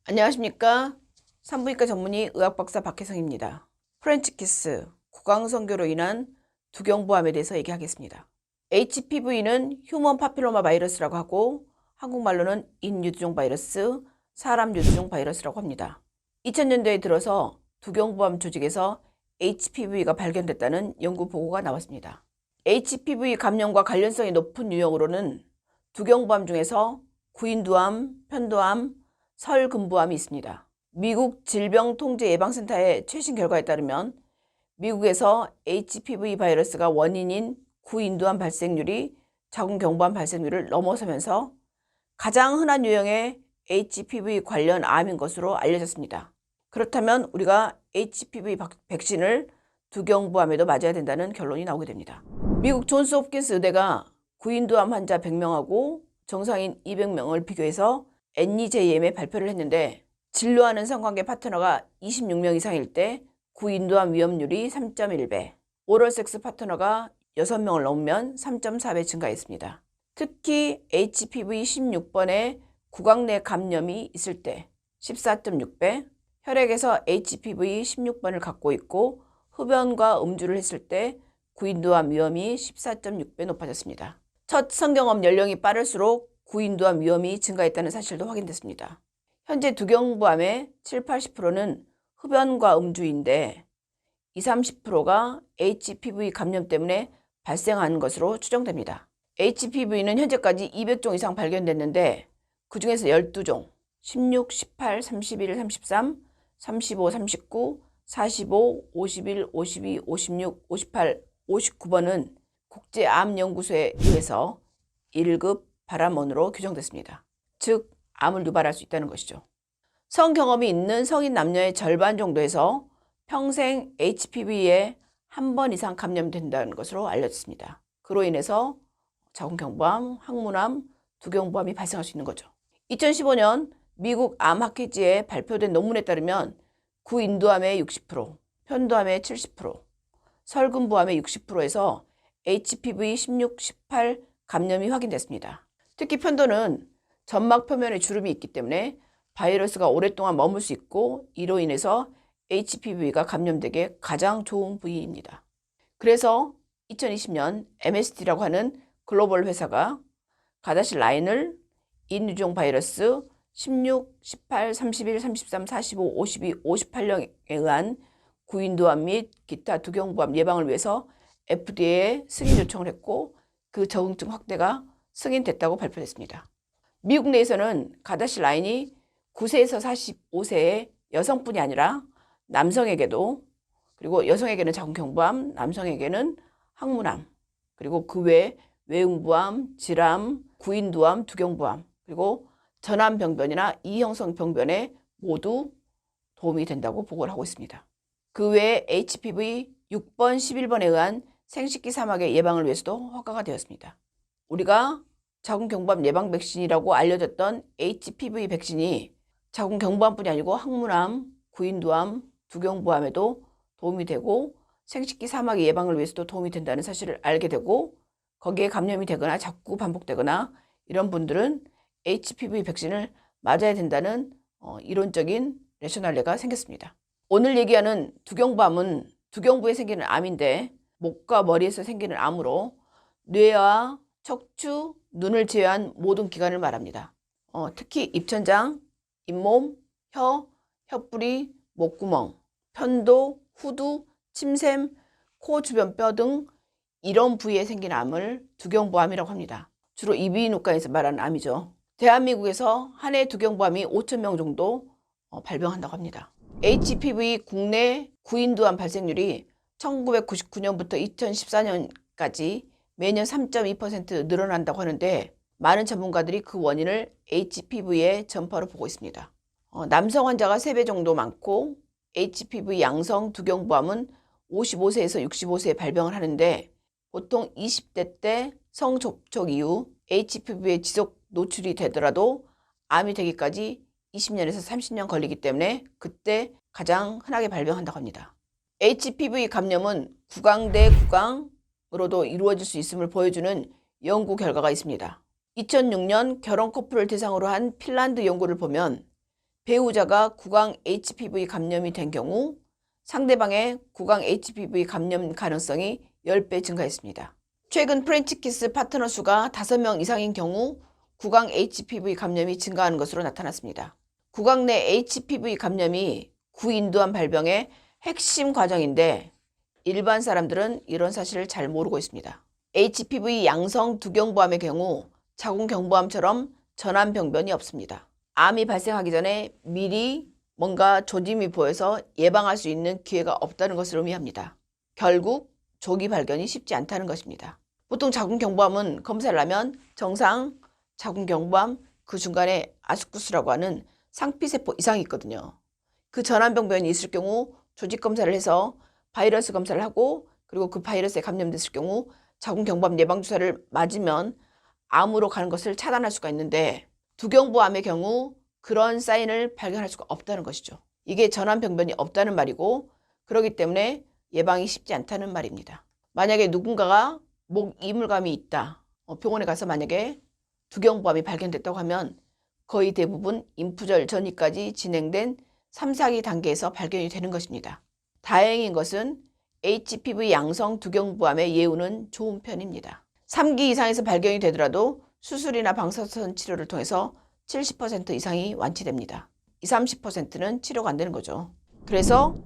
안녕하십니까. 산부인과 전문의 의학박사 박혜성입니다. 프렌치 키스, 구강성교로 인한 두경부암에 대해서 얘기하겠습니다. HPV는 휴먼 파필로마 바이러스라고 하고 한국말로는 인유두종 바이러스, 사람 유두종 바이러스라고 합니다. 2000년대에 들어서 두경부암 조직에서 HPV가 발견됐다는 연구 보고가 나왔습니다. HPV 감염과 관련성이 높은 유형으로는 두경부암 중에서 구인두암, 편도암, 설금부암이 있습니다. 미국 질병통제예방센터의 최신 결과에 따르면 미국에서 HPV 바이러스가 원인인 구인두암 발생률이 자궁경부암 발생률을 넘어서면서 가장 흔한 유형의 HPV 관련 암인 것으로 알려졌습니다. 그렇다면 우리가 HPV 백신을 두경부암에도 맞아야 된다는 결론이 나오게 됩니다. 미국 존스 홉킨스 의대가 구인두암 환자 100명하고 정상인 200명을 비교해서 NEJM에 발표를 했는데 진료하는 성관계 파트너가 26명 이상일 때 구인두암 위험률이 3.1배, 오럴섹스 파트너가 6명을 넘으면 3.4배 증가했습니다. 특히 HPV 16번에 구강 내 감염이 있을 때 14.6배, 혈액에서 HPV 16번을 갖고 있고 흡연과 음주를 했을 때 구인두암 위험이 14.6배 높아졌습니다. 첫 성경험 연령이 빠를수록 구인두암 위험이 증가했다는 사실도 확인됐습니다. 현재 두경부암의 7-80%는 흡연과 음주인데 20-30%가 HPV 감염 때문에 발생한 것으로 추정됩니다. HPV는 현재까지 200종 이상 발견됐는데 그 중에서 12종, 16, 18, 31, 33, 35, 39, 45, 51, 52, 56, 58, 59번은 국제암연구소에 의해서 1급 발암원으로 규정됐습니다. 즉, 암을 유발할 수 있다는 것이죠. 성경험이 있는 성인 남녀의 절반 정도에서 평생 HPV에 한 번 이상 감염된다는 것으로 알려졌습니다. 그로 인해서 자궁경부암, 항문암, 두경부암이 발생할 수 있는 거죠. 2015년 미국 암학회지에 발표된 논문에 따르면 구인두암의 60%, 편도암의 70%, 설금부암의 60%에서 HPV 16, 18 감염이 확인됐습니다. 특히 편도는 점막 표면에 주름이 있기 때문에 바이러스가 오랫동안 머물 수 있고 이로 인해서 HPV가 감염되기에 가장 좋은 부위입니다. 그래서 2020년 MSD라고 하는 글로벌 회사가 가다실 라인을 인유종 바이러스 16, 18, 31, 33, 45, 52, 58령에 의한 구인두암 및 기타 두경부암 예방을 위해서 FDA에 승인 요청을 했고 그 적응증 확대가 승인됐다고 발표했습니다. 미국 내에서는 가다실 라인이 9세에서 45세의 여성뿐이 아니라 남성에게도, 그리고 여성에게는 자궁경부암, 남성에게는 항문암, 그리고 그 외에 외음부암, 질암, 구인두암, 두경부암, 그리고 전암병변이나 이형성 병변에 모두 도움이 된다고 보고를 하고 있습니다. 그 외에 HPV 6번, 11번에 의한 생식기 사막의 예방을 위해서도 허가가 되었습니다. 우리가 자궁경부암 예방 백신이라고 알려졌던 HPV 백신이 자궁경부암뿐이 아니고 항문암, 구인두암, 두경부암에도 도움이 되고 생식기 사막의 예방을 위해서도 도움이 된다는 사실을 알게 되고 거기에 감염이 되거나 자꾸 반복되거나 이런 분들은 HPV 백신을 맞아야 된다는 이론적인 레셔널레가 생겼습니다. 오늘 얘기하는 두경부암은 두경부에 생기는 암인데 목과 머리에서 생기는 암으로 뇌와 척추, 눈을 제외한 모든 기관을 말합니다. 특히 입천장, 잇몸, 혀, 혀뿌리, 목구멍, 편도, 후두, 침샘, 코 주변 뼈 등 이런 부위에 생긴 암을 두경부암이라고 합니다. 주로 이비인후과에서 말하는 암이죠. 대한민국에서 한 해 두경부암이 5,000명 정도 발병한다고 합니다. HPV 국내 구인두암 발생률이 1999년부터 2014년까지 매년 3.2% 늘어난다고 하는데 많은 전문가들이 그 원인을 HPV의 전파로 보고 있습니다. 남성 환자가 3배 정도 많고 HPV 양성 두경부암은 55세에서 65세에 발병을 하는데 보통 20대 때 성접촉 이후 HPV에 지속 노출이 되더라도 암이 되기까지 20년에서 30년 걸리기 때문에 그때 가장 흔하게 발병한다고 합니다. HPV 감염은 구강 대 구강으로도 이루어질 수 있음을 보여주는 연구 결과가 있습니다. 2006년 결혼 커플을 대상으로 한 핀란드 연구를 보면 배우자가 구강 HPV 감염이 된 경우 상대방의 구강 HPV 감염 가능성이 10배 증가했습니다. 최근 프렌치키스 파트너 수가 5명 이상인 경우 구강 HPV 감염이 증가하는 것으로 나타났습니다. 구강 내 HPV 감염이 구인두암 발병의 핵심 과정인데 일반 사람들은 이런 사실을 잘 모르고 있습니다. HPV 양성 두경부암의 경우 자궁경부암처럼 전암병변이 없습니다. 암이 발생하기 전에 미리 뭔가 조짐이 보여서 예방할 수 있는 기회가 없다는 것을 의미합니다. 결국 조기 발견이 쉽지 않다는 것입니다. 보통 자궁경부암은 검사를 하면 정상 자궁경부암 그 중간에 아스쿠스라고 하는 상피세포 이상이 있거든요. 그 전암병변이 있을 경우 조직검사를 해서 바이러스 검사를 하고 그리고 그 바이러스에 감염됐을 경우 자궁경부암 예방주사를 맞으면 암으로 가는 것을 차단할 수가 있는데 두경부암의 경우 그런 사인을 발견할 수가 없다는 것이죠. 이게 전암병변이 없다는 말이고 그렇기 때문에 예방이 쉽지 않다는 말입니다. 만약에 누군가가 목 이물감이 있다. 병원에 가서 만약에 두경부암이 발견됐다고 하면 거의 대부분 인프절 전이까지 진행된 3, 4기 단계에서 발견이 되는 것입니다. 다행인 것은 HPV 양성 두경부암의 예후는 좋은 편입니다. 3기 이상에서 발견이 되더라도 수술이나 방사선 치료를 통해서 70% 이상이 완치됩니다. 20, 30%는 치료가 안 되는 거죠. 그래서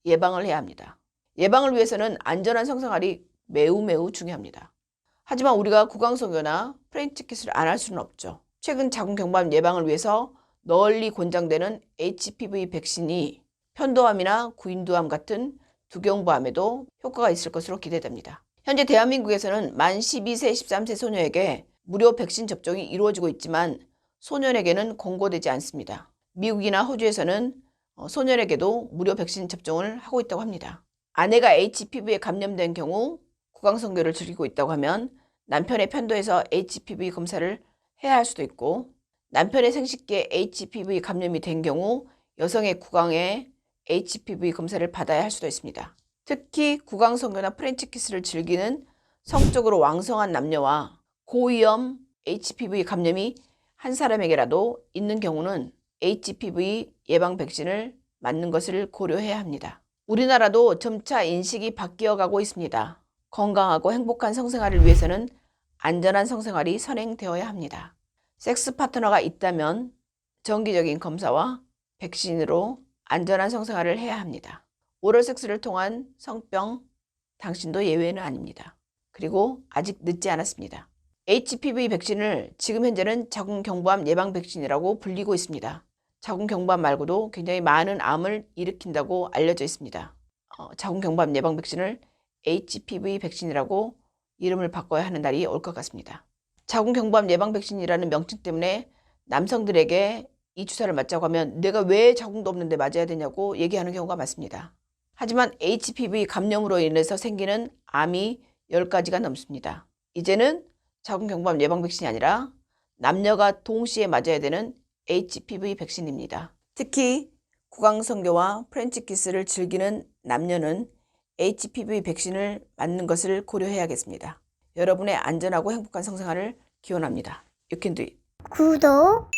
예방을 해야 합니다. 예방을 위해서는 안전한 성생활이 매우 중요합니다. 하지만 우리가 구강성교나 프렌치키스를 안 할 수는 없죠. 최근 자궁경부암 예방을 위해서 널리 권장되는 HPV 백신이 편도암이나 구인두암 같은 두경부암에도 효과가 있을 것으로 기대됩니다. 현재 대한민국에서는 만 12세, 13세 소녀에게 무료 백신 접종이 이루어지고 있지만 소년에게는 권고되지 않습니다. 미국이나 호주에서는 소년에게도 무료 백신 접종을 하고 있다고 합니다. 아내가 HPV에 감염된 경우 구강성교를 즐기고 있다고 하면 남편의 편도에서 HPV 검사를 해야 할 수도 있고 남편의 생식기에 HPV 감염이 된 경우 여성의 구강에 HPV 검사를 받아야 할 수도 있습니다. 특히 구강성교나 프렌치키스를 즐기는 성적으로 왕성한 남녀와 고위험 HPV 감염이 한 사람에게라도 있는 경우는 HPV 예방 백신을 맞는 것을 고려해야 합니다. 우리나라도 점차 인식이 바뀌어가고 있습니다. 건강하고 행복한 성생활을 위해서는 안전한 성생활이 선행되어야 합니다. 섹스 파트너가 있다면 정기적인 검사와 백신으로 안전한 성생활을 해야 합니다. 오럴 섹스를 통한 성병, 당신도 예외는 아닙니다. 그리고 아직 늦지 않았습니다. HPV 백신을 지금 현재는 자궁경부암 예방 백신이라고 불리고 있습니다. 자궁경부암 말고도 굉장히 많은 암을 일으킨다고 알려져 있습니다. 자궁경부암 예방 백신을 HPV 백신이라고 이름을 바꿔야 하는 날이 올 것 같습니다. 자궁경부암 예방 백신이라는 명칭 때문에 남성들에게 이 주사를 맞자고 하면 내가 왜 자궁도 없는데 맞아야 되냐고 얘기하는 경우가 많습니다. 하지만 HPV 감염으로 인해서 생기는 암이 10가지가 넘습니다. 이제는 자궁경부암 예방 백신이 아니라 남녀가 동시에 맞아야 되는 HPV 백신입니다. 특히 구강성교와 프렌치키스를 즐기는 남녀는 HPV 백신을 맞는 것을 고려해야겠습니다. 여러분의 안전하고 행복한 성생활을 기원합니다. You can do it. 구독